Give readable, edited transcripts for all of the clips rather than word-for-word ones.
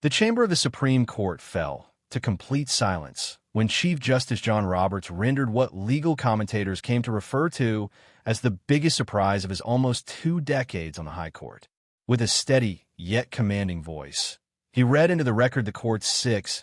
The chamber of the Supreme Court fell to complete silence when Chief Justice John Roberts rendered what legal commentators came to refer to as the biggest surprise of his almost 2 decades on the High Court. With a steady yet commanding voice, he read into the record the court's 6-3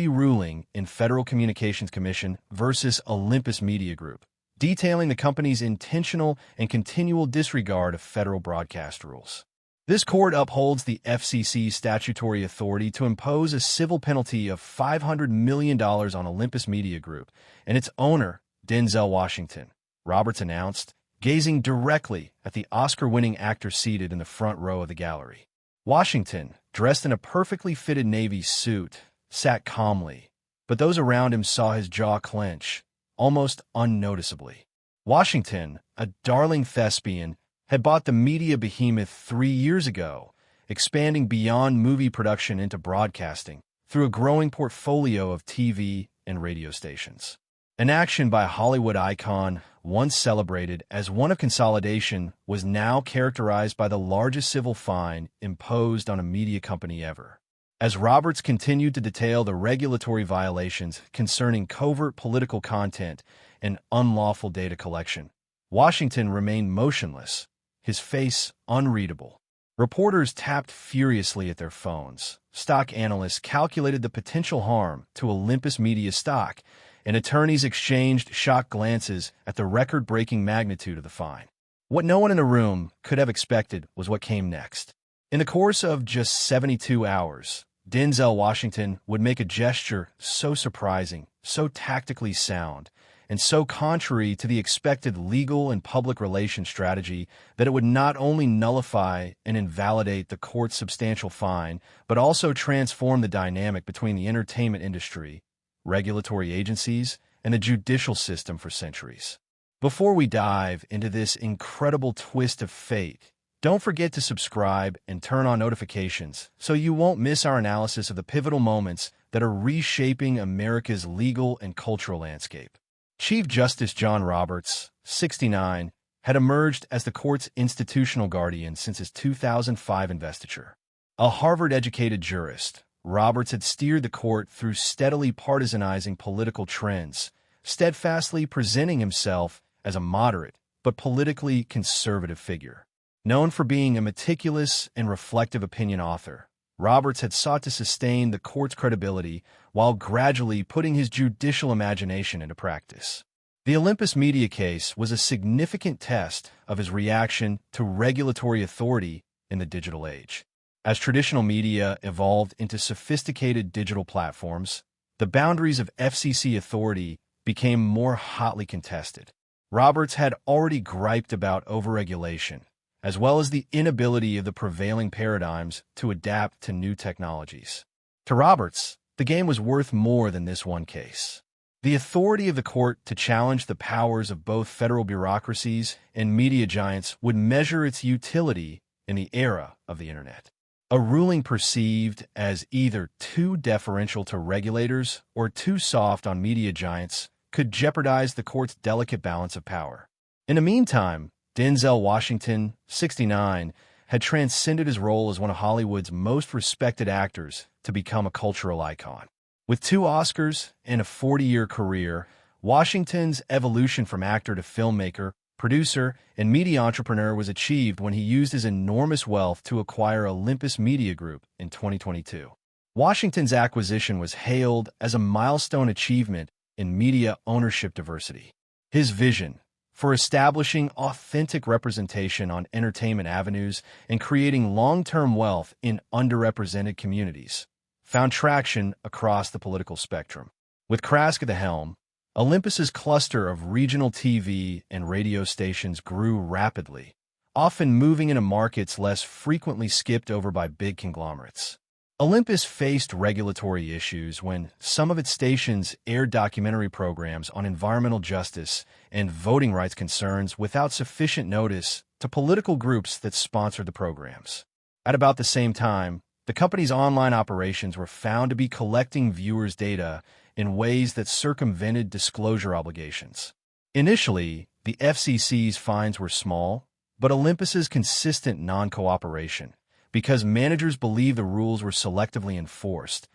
ruling in Federal Communications Commission versus Olympus Media Group, detailing the company's intentional and continual disregard of federal broadcast rules. This court upholds the FCC's statutory authority to impose a civil penalty of $500 million on Olympus Media Group and its owner, Denzel Washington, Roberts announced, gazing directly at the Oscar-winning actor seated in the front row of the gallery. Washington, dressed in a perfectly fitted navy suit, sat calmly, but those around him saw his jaw clench, almost unnoticeably. Washington, a darling thespian, had bought the media behemoth 3 years ago, expanding beyond movie production into broadcasting through a growing portfolio of TV and radio stations. An action by a Hollywood icon, once celebrated as one of consolidation, was now characterized by the largest civil fine imposed on a media company ever. As Roberts continued to detail the regulatory violations concerning covert political content and unlawful data collection, Washington remained motionless, his face unreadable. Reporters tapped furiously at their phones. Stock analysts calculated the potential harm to Olympus Media stock, and attorneys exchanged shocked glances at the record-breaking magnitude of the fine. What no one in the room could have expected was what came next. In the course of just 72 hours, Denzel Washington would make a gesture so surprising, so tactically sound, and so contrary to the expected legal and public relations strategy that it would not only nullify and invalidate the court's substantial fine, but also transform the dynamic between the entertainment industry, regulatory agencies, and the judicial system for centuries. Before we dive into this incredible twist of fate, don't forget to subscribe and turn on notifications so you won't miss our analysis of the pivotal moments that are reshaping America's legal and cultural landscape. Chief Justice John Roberts, 69, had emerged as the court's institutional guardian since his 2005 investiture. A Harvard-educated jurist, Roberts had steered the court through steadily partisanizing political trends, steadfastly presenting himself as a moderate but politically conservative figure. Known for being a meticulous and reflective opinion author, Roberts had sought to sustain the court's credibility while gradually putting his judicial imagination into practice. The Olympus Media case was a significant test of his reaction to regulatory authority in the digital age. As traditional media evolved into sophisticated digital platforms, the boundaries of FCC authority became more hotly contested. Roberts had already griped about overregulation, as well as the inability of the prevailing paradigms to adapt to new technologies. To Roberts, the game was worth more than this one case. The authority of the court to challenge the powers of both federal bureaucracies and media giants would measure its utility in the era of the Internet. A ruling perceived as either too deferential to regulators or too soft on media giants could jeopardize the court's delicate balance of power. In the meantime, Denzel Washington, 69, had transcended his role as one of Hollywood's most respected actors to become a cultural icon. With 2 Oscars and a 40-year career, Washington's evolution from actor to filmmaker, producer, and media entrepreneur was achieved when he used his enormous wealth to acquire Olympus Media Group in 2022. Washington's acquisition was hailed as a milestone achievement in media ownership diversity. His vision for establishing authentic representation on entertainment avenues and creating long-term wealth in underrepresented communities found traction across the political spectrum. With Krask at the helm, Olympus's cluster of regional TV and radio stations grew rapidly, often moving into markets less frequently skipped over by big conglomerates. Olympus faced regulatory issues when some of its stations aired documentary programs on environmental justice and voting rights concerns without sufficient notice to political groups that sponsored the programs. At about the same time, the company's online operations were found to be collecting viewers' data in ways that circumvented disclosure obligations. Initially, the FCC's fines were small, but Olympus's consistent non-cooperation because managers believed the rules were selectively enforced,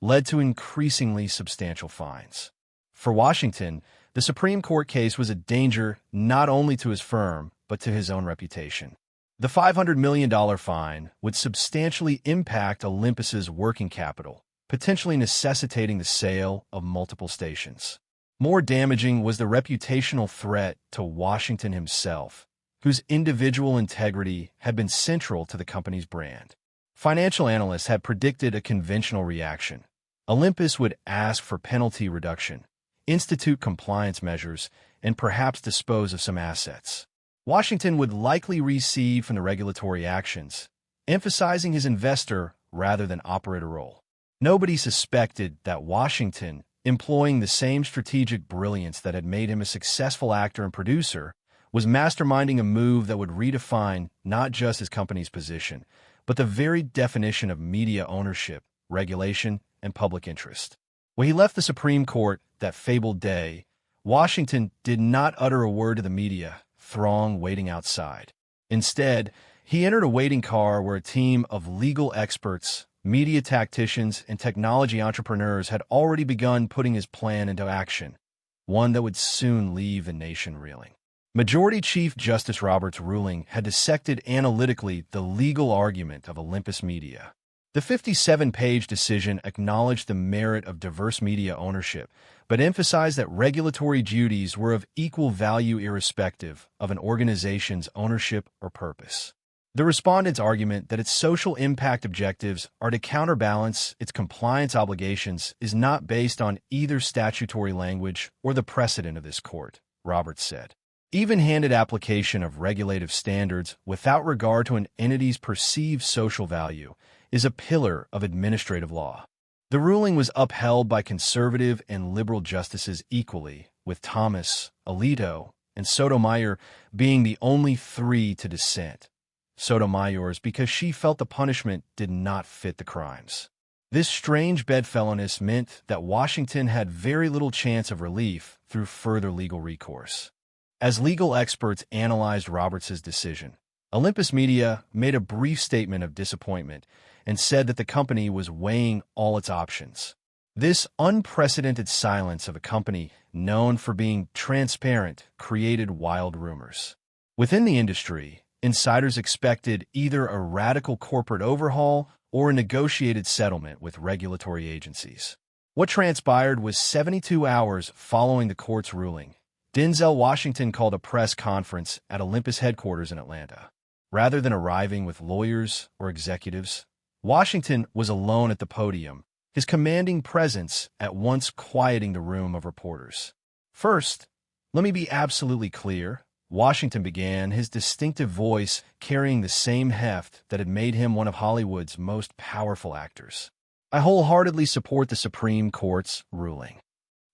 led to increasingly substantial fines. For Washington, the Supreme Court case was a danger not only to his firm, but to his own reputation. The $500 million fine would substantially impact Olympus's working capital, potentially necessitating the sale of multiple stations. More damaging was the reputational threat to Washington himself, whose individual integrity had been central to the company's brand. Financial analysts had predicted a conventional reaction. Olympus would ask for penalty reduction, institute compliance measures, and perhaps dispose of some assets. Washington would likely recede from the regulatory actions, emphasizing his investor rather than operator role. Nobody suspected that Washington, employing the same strategic brilliance that had made him a successful actor and producer, was masterminding a move that would redefine not just his company's position, but the very definition of media ownership, regulation, and public interest. When he left the Supreme Court that fabled day, Washington did not utter a word to the media throng waiting outside. Instead, he entered a waiting car where a team of legal experts, media tacticians, and technology entrepreneurs had already begun putting his plan into action, one that would soon leave the nation reeling. Majority Chief Justice Roberts' ruling had dissected analytically the legal argument of Olympus Media. The 57-page decision acknowledged the merit of diverse media ownership, but emphasized that regulatory duties were of equal value irrespective of an organization's ownership or purpose. The respondent's argument that its social impact objectives are to counterbalance its compliance obligations is not based on either statutory language or the precedent of this court, Roberts said. Even-handed application of regulative standards without regard to an entity's perceived social value is a pillar of administrative law. The ruling was upheld by conservative and liberal justices equally, with Thomas, Alito, and Sotomayor being the only three to dissent. Sotomayor's because she felt the punishment did not fit the crimes. This strange bedfellowness meant that Washington had very little chance of relief through further legal recourse. As legal experts analyzed Roberts' decision, Olympus Media made a brief statement of disappointment and said that the company was weighing all its options. This unprecedented silence of a company known for being transparent created wild rumors. Within the industry, insiders expected either a radical corporate overhaul or a negotiated settlement with regulatory agencies. What transpired was 72 hours following the court's ruling. Denzel Washington called a press conference at Olympus headquarters in Atlanta. Rather than arriving with lawyers or executives, Washington was alone at the podium, his commanding presence at once quieting the room of reporters. First, let me be absolutely clear, Washington began, his distinctive voice carrying the same heft that had made him one of Hollywood's most powerful actors. I wholeheartedly support the Supreme Court's ruling.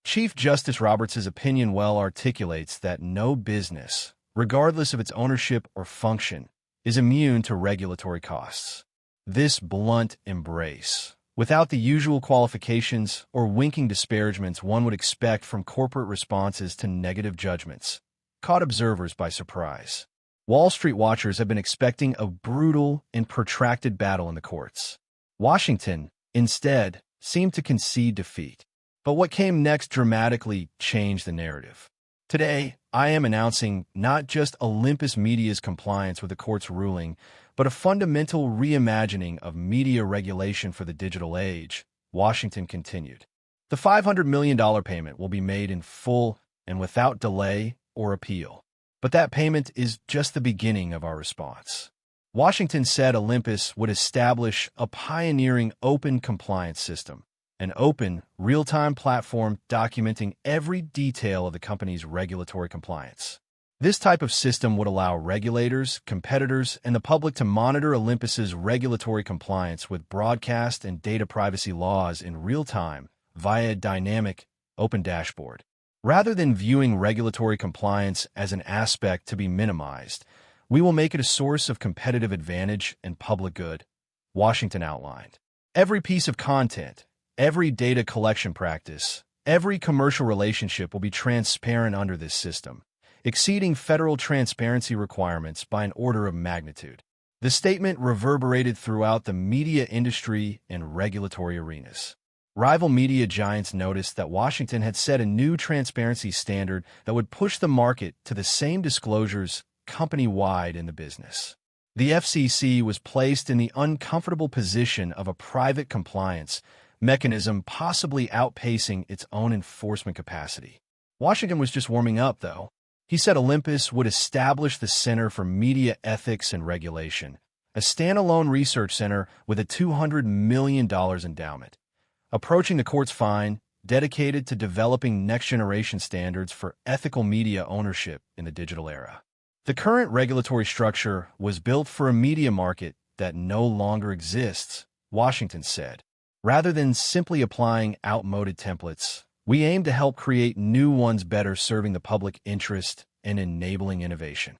Chief Justice Roberts' opinion well articulates that no business, regardless of its ownership or function, is immune to regulatory costs. This blunt embrace, without the usual qualifications or winking disparagements one would expect from corporate responses to negative judgments, caught observers by surprise. Wall Street watchers have been expecting a brutal and protracted battle in the courts. Washington, instead, seemed to concede defeat. But what came next dramatically changed the narrative. Today, I am announcing not just Olympus Media's compliance with the court's ruling, but a fundamental reimagining of media regulation for the digital age, Washington continued. The $500 million payment will be made in full and without delay or appeal. But that payment is just the beginning of our response. Washington said Olympus would establish a pioneering open compliance system, an open, real-time platform documenting every detail of the company's regulatory compliance. This type of system would allow regulators, competitors, and the public to monitor Olympus's regulatory compliance with broadcast and data privacy laws in real time via a dynamic, open dashboard. Rather than viewing regulatory compliance as an aspect to be minimized, we will make it a source of competitive advantage and public good, Washington outlined. Every piece of content, every data collection practice, every commercial relationship will be transparent under this system, exceeding federal transparency requirements by an order of magnitude. The statement reverberated throughout the media industry and regulatory arenas. Rival media giants noticed that Washington had set a new transparency standard that would push the market to the same disclosures company-wide in the business. The FCC was placed in the uncomfortable position of a private compliance mechanism possibly outpacing its own enforcement capacity. Washington was just warming up, though. He said Olympus would establish the Center for Media Ethics and Regulation, a standalone research center with a $200 million endowment, approaching the court's fine, dedicated to developing next-generation standards for ethical media ownership in the digital era. The current regulatory structure was built for a media market that no longer exists, Washington said. Rather than simply applying outmoded templates, we aim to help create new ones better serving the public interest and enabling innovation.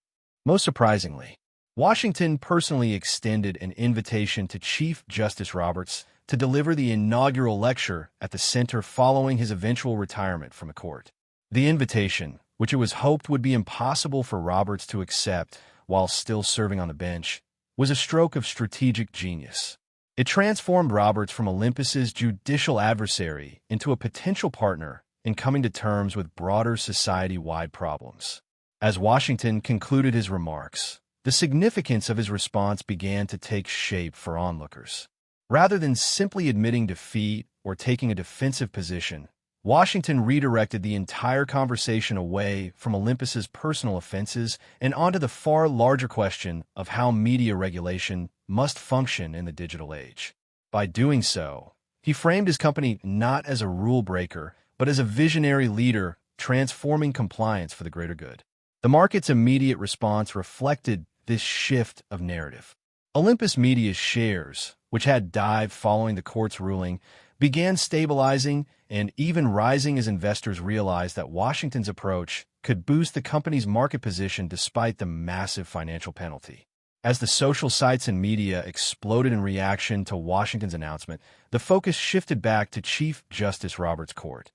Most surprisingly, Washington personally extended an invitation to Chief Justice Roberts to deliver the inaugural lecture at the center following his eventual retirement from the court. The invitation, which it was hoped would be impossible for Roberts to accept while still serving on the bench, was a stroke of strategic genius. It transformed Roberts from Olympus's judicial adversary into a potential partner in coming to terms with broader society-wide problems. As Washington concluded his remarks, the significance of his response began to take shape for onlookers. Rather than simply admitting defeat or taking a defensive position, Washington redirected the entire conversation away from Olympus's personal offenses and onto the far larger question of how media regulation must function in the digital age. By doing so, he framed his company not as a rule breaker, but as a visionary leader transforming compliance for the greater good. The market's immediate response reflected this shift of narrative. Olympus Media's shares, which had dived following the court's ruling, began stabilizing and even rising as investors realized that Washington's approach could boost the company's market position despite the massive financial penalty. As the social sites and media exploded in reaction to Washington's announcement, the focus shifted back to Chief Justice Roberts' court,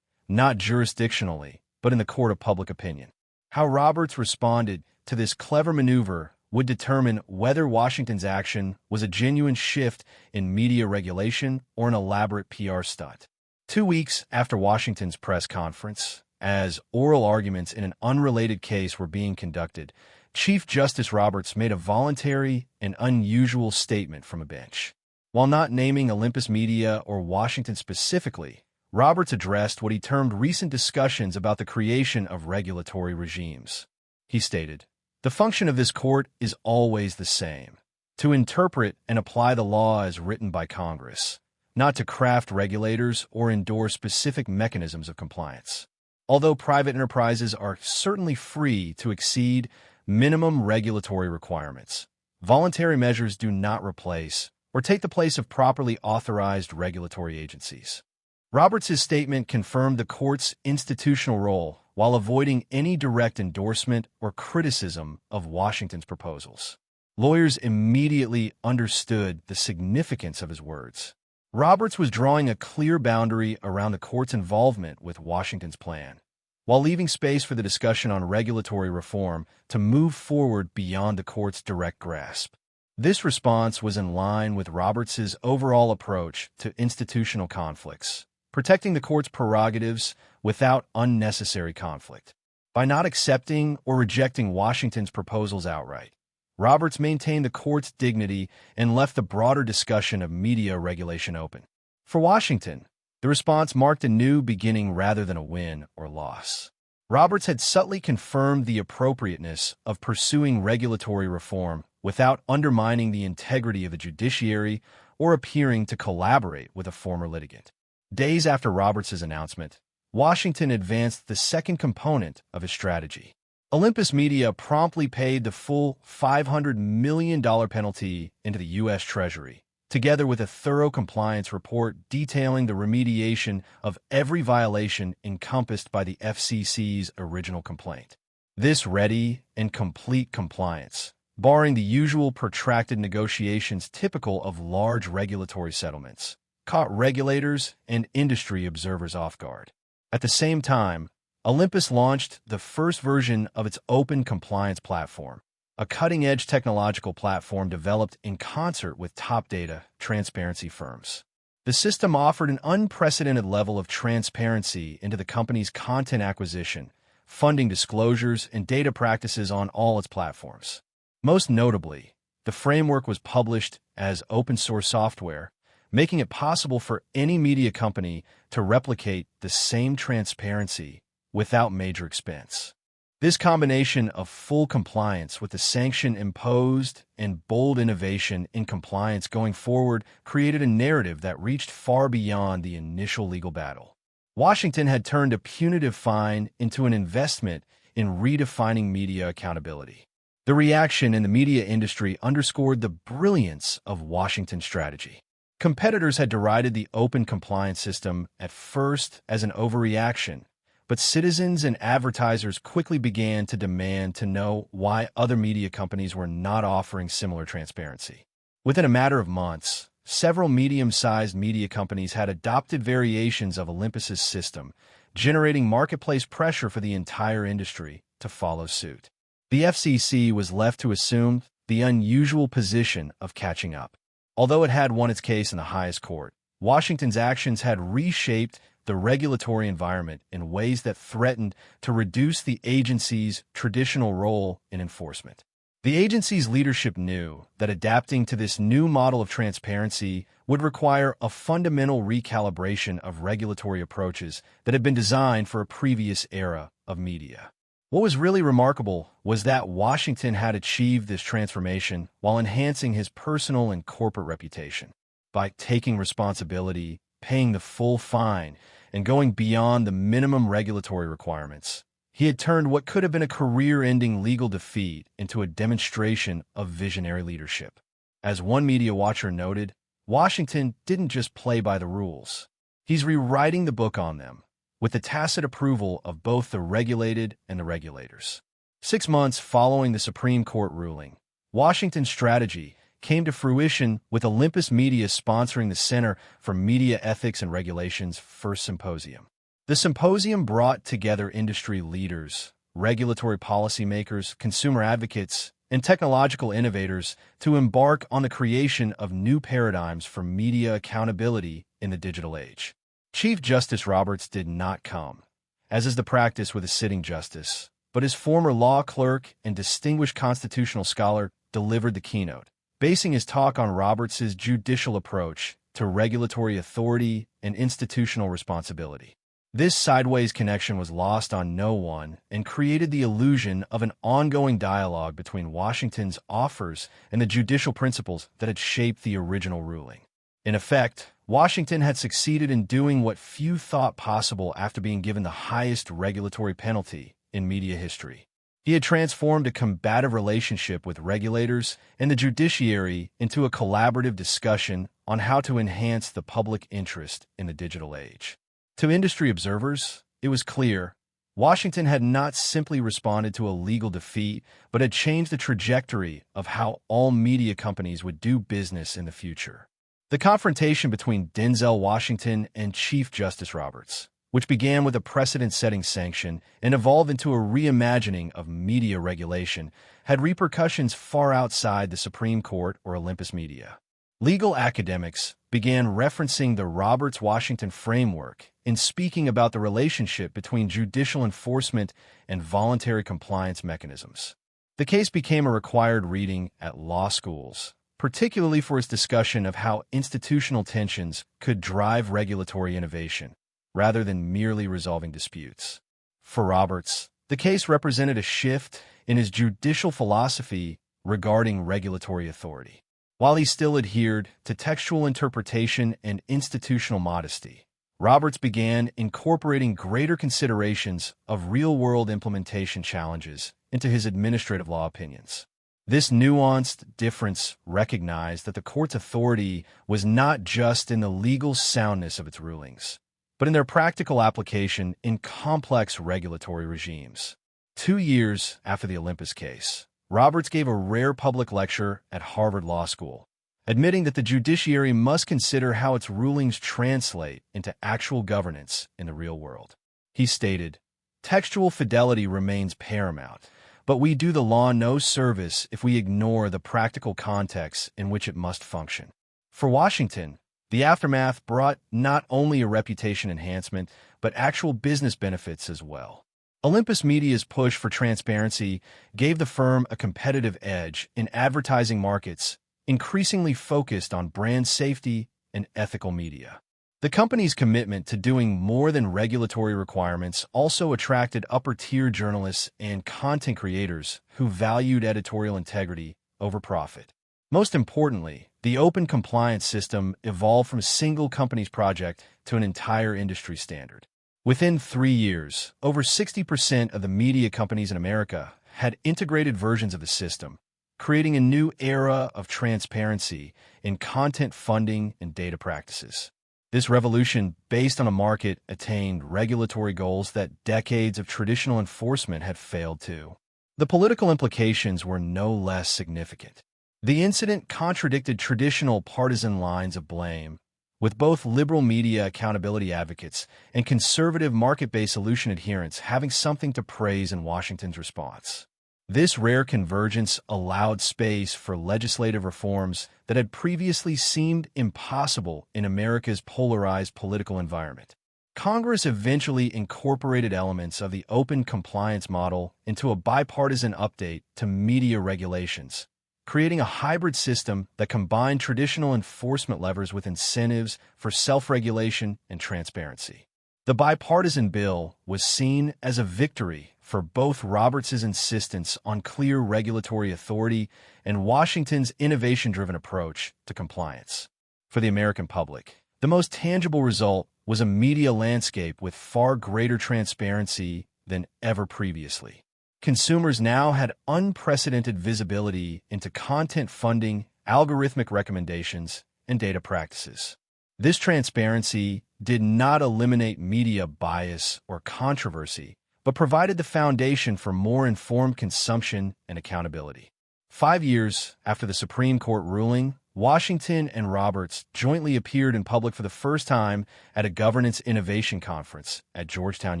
not jurisdictionally, but in the court of public opinion. How Roberts responded to this clever maneuver would determine whether Washington's action was a genuine shift in media regulation or an elaborate PR stunt. 2 weeks after Washington's press conference, as oral arguments in an unrelated case were being conducted, Chief Justice Roberts made a voluntary and unusual statement from a bench. While not naming Olympus Media or Washington specifically, Roberts addressed what he termed recent discussions about the creation of regulatory regimes. He stated, "The function of this court is always the same: to interpret and apply the law as written by Congress, not to craft regulators or endorse specific mechanisms of compliance. Although private enterprises are certainly free to exceed minimum regulatory requirements, voluntary measures do not replace or take the place of properly authorized regulatory agencies." Roberts' statement confirmed the court's institutional role while avoiding any direct endorsement or criticism of Washington's proposals. Lawyers immediately understood the significance of his words. Roberts was drawing a clear boundary around the court's involvement with Washington's plan, while leaving space for the discussion on regulatory reform to move forward beyond the court's direct grasp. This response was in line with Roberts' overall approach to institutional conflicts, protecting the court's prerogatives without unnecessary conflict. By not accepting or rejecting Washington's proposals outright, Roberts maintained the court's dignity and left the broader discussion of media regulation open. For Washington, the response marked a new beginning rather than a win or loss. Roberts had subtly confirmed the appropriateness of pursuing regulatory reform without undermining the integrity of the judiciary or appearing to collaborate with a former litigant. Days after Roberts' announcement, Washington advanced the second component of his strategy. Olympus Media promptly paid the full $500 million penalty into the U.S. Treasury, together with a thorough compliance report detailing the remediation of every violation encompassed by the FCC's original complaint. This ready and complete compliance, barring the usual protracted negotiations typical of large regulatory settlements, caught regulators and industry observers off guard. At the same time, Olympus launched the first version of its open compliance platform, a cutting-edge technological platform developed in concert with top data transparency firms. The system offered an unprecedented level of transparency into the company's content acquisition, funding disclosures, and data practices on all its platforms. Most notably, the framework was published as open-source software, making it possible for any media company to replicate the same transparency without major expense. This combination of full compliance with the sanction imposed and bold innovation in compliance going forward created a narrative that reached far beyond the initial legal battle. Washington had turned a punitive fine into an investment in redefining media accountability. The reaction in the media industry underscored the brilliance of Washington's strategy. Competitors had derided the open compliance system at first as an overreaction, but citizens and advertisers quickly began to demand to know why other media companies were not offering similar transparency. Within a matter of months, several medium-sized media companies had adopted variations of Olympus's system, generating marketplace pressure for the entire industry to follow suit. The FCC was left to assume the unusual position of catching up. Although it had won its case in the highest court, Washington's actions had reshaped the regulatory environment in ways that threatened to reduce the agency's traditional role in enforcement. The agency's leadership knew that adapting to this new model of transparency would require a fundamental recalibration of regulatory approaches that had been designed for a previous era of media. What was really remarkable was that Washington had achieved this transformation while enhancing his personal and corporate reputation. By taking responsibility, paying the full fine, and going beyond the minimum regulatory requirements, he had turned what could have been a career-ending legal defeat into a demonstration of visionary leadership. As one media watcher noted, Washington didn't just play by the rules. He's rewriting the book on them, with the tacit approval of both the regulated and the regulators. 6 months following the Supreme Court ruling, Washington's strategy came to fruition with Olympus Media sponsoring the Center for Media Ethics and Regulation's first symposium. The symposium brought together industry leaders, regulatory policymakers, consumer advocates, and technological innovators to embark on the creation of new paradigms for media accountability in the digital age. Chief Justice Roberts did not come, as is the practice with a sitting justice, but his former law clerk and distinguished constitutional scholar delivered the keynote, basing his talk on Roberts's judicial approach to regulatory authority and institutional responsibility. This sideways connection was lost on no one and created the illusion of an ongoing dialogue between Washington's offers and the judicial principles that had shaped the original ruling. In effect, Washington had succeeded in doing what few thought possible after being given the highest regulatory penalty in media history. He had transformed a combative relationship with regulators and the judiciary into a collaborative discussion on how to enhance the public interest in the digital age. To industry observers, it was clear Washington had not simply responded to a legal defeat, but had changed the trajectory of how all media companies would do business in the future. The confrontation between Denzel Washington and Chief Justice Roberts, which began with a precedent-setting sanction and evolved into a reimagining of media regulation, had repercussions far outside the Supreme Court or Olympus Media. Legal academics began referencing the Roberts-Washington framework in speaking about the relationship between judicial enforcement and voluntary compliance mechanisms. The case became a required reading at law schools, particularly for its discussion of how institutional tensions could drive regulatory innovation, rather than merely resolving disputes. For Roberts, the case represented a shift in his judicial philosophy regarding regulatory authority. While he still adhered to textual interpretation and institutional modesty, Roberts began incorporating greater considerations of real-world implementation challenges into his administrative law opinions. This nuanced difference recognized that the court's authority was not just in the legal soundness of its rulings, but in their practical application in complex regulatory regimes. 2 years after the Olympus case, Roberts gave a rare public lecture at Harvard Law School, admitting that the judiciary must consider how its rulings translate into actual governance in the real world. He stated, "Textual fidelity remains paramount, but we do the law no service if we ignore the practical context in which it must function. For Washington, the aftermath brought not only a reputation enhancement, but actual business benefits as well. Olympus Media's push for transparency gave the firm a competitive edge in advertising markets increasingly focused on brand safety and ethical media. The company's commitment to doing more than regulatory requirements also attracted upper-tier journalists and content creators who valued editorial integrity over profit. Most importantly, the open compliance system evolved from a single company's project to an entire industry standard. Within 3 years, over 60% of the media companies in America had integrated versions of the system, creating a new era of transparency in content funding and data practices. This revolution, based on a market, attained regulatory goals that decades of traditional enforcement had failed to. The political implications were no less significant. The incident contradicted traditional partisan lines of blame, with both liberal media accountability advocates and conservative market-based solution adherents having something to praise in Washington's response. This rare convergence allowed space for legislative reforms that had previously seemed impossible in America's polarized political environment. Congress eventually incorporated elements of the open compliance model into a bipartisan update to media regulations, creating a hybrid system that combined traditional enforcement levers with incentives for self-regulation and transparency. The bipartisan bill was seen as a victory for both Roberts' insistence on clear regulatory authority and Washington's innovation-driven approach to compliance. For the American public, the most tangible result was a media landscape with far greater transparency than ever previously. Consumers now had unprecedented visibility into content funding, algorithmic recommendations, and data practices. This transparency did not eliminate media bias or controversy, but provided the foundation for more informed consumption and accountability. 5 years after the Supreme Court ruling, Washington and Roberts jointly appeared in public for the first time at a governance innovation conference at Georgetown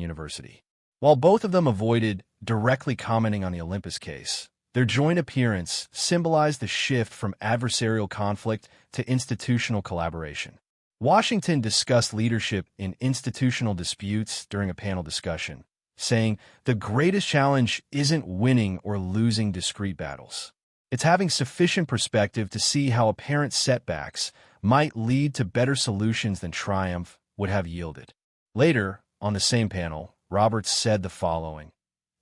University. While both of them avoided directly commenting on the Olympus case, their joint appearance symbolized the shift from adversarial conflict to institutional collaboration. Washington discussed leadership in institutional disputes during a panel discussion, saying, "The greatest challenge isn't winning or losing discrete battles. It's having sufficient perspective to see how apparent setbacks might lead to better solutions than triumph would have yielded." Later, on the same panel, Roberts said the following: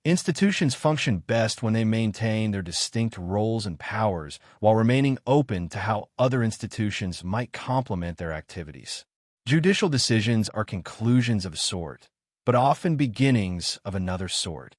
"Institutions function best when they maintain their distinct roles and powers while remaining open to how other institutions might complement their activities. Judicial decisions are conclusions of a sort, but often beginnings of another sort.